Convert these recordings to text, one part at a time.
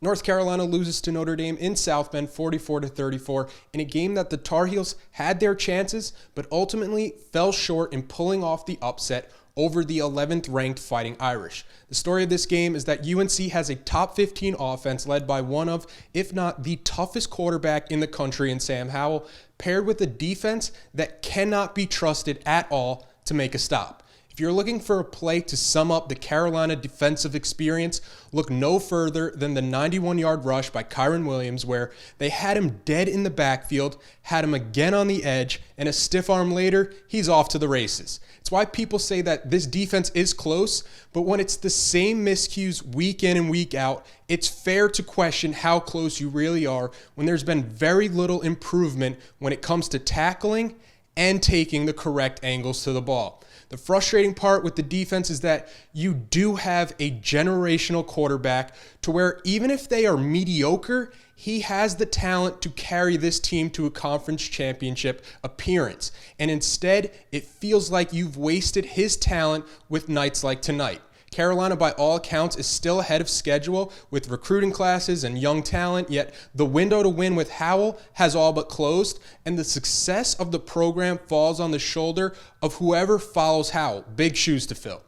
North Carolina loses to Notre Dame in South Bend 44-34 in a game that the Tar Heels had their chances, but ultimately fell short in pulling off the upset over the 11th ranked Fighting Irish. The story of this game is that UNC has a top 15 offense led by one of, if not the toughest quarterback in the country in Sam Howell, paired with a defense that cannot be trusted at all to make a stop. If you're looking for a play to sum up the Carolina defensive experience, look no further than the 91-yard rush by Kyron Williams, where they had him dead in the backfield, had him again on the edge, and a stiff arm later, he's off to the races. It's why people say that this defense is close, but when it's the same miscues week in and week out, it's fair to question how close you really are when there's been very little improvement when it comes to tackling and taking the correct angles to the ball. The frustrating part with the defense is that you do have a generational quarterback to where even if they are mediocre, he has the talent to carry this team to a conference championship appearance. And instead, it feels like you've wasted his talent with nights like tonight. Carolina, by all accounts, is still ahead of schedule with recruiting classes and young talent, yet the window to win with Howell has all but closed, and the success of the program falls on the shoulder of whoever follows Howell. Big shoes to fill.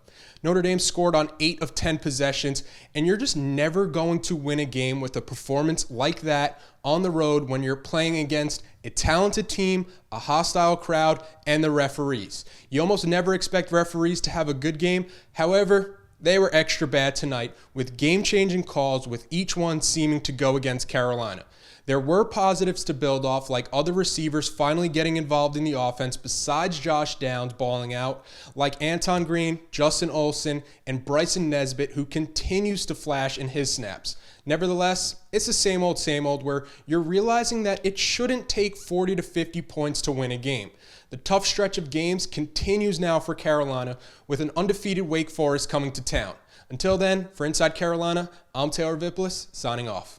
Notre Dame scored on 8 of 10 possessions, and you're just never going to win a game with a performance like that on the road when you're playing against a talented team, a hostile crowd, and the referees. You almost never expect referees to have a good game. However, they were extra bad tonight with game-changing calls, with each one seeming to go against Carolina. There were positives to build off, like other receivers finally getting involved in the offense besides Josh Downs balling out, like Anton Green, Justin Olsen, and Bryson Nesbitt, who continues to flash in his snaps. Nevertheless, it's the same old where you're realizing that it shouldn't take 40 to 50 points to win a game. The tough stretch of games continues now for Carolina, with an undefeated Wake Forest coming to town. Until then, for Inside Carolina, I'm Taylor Vippolis, signing off.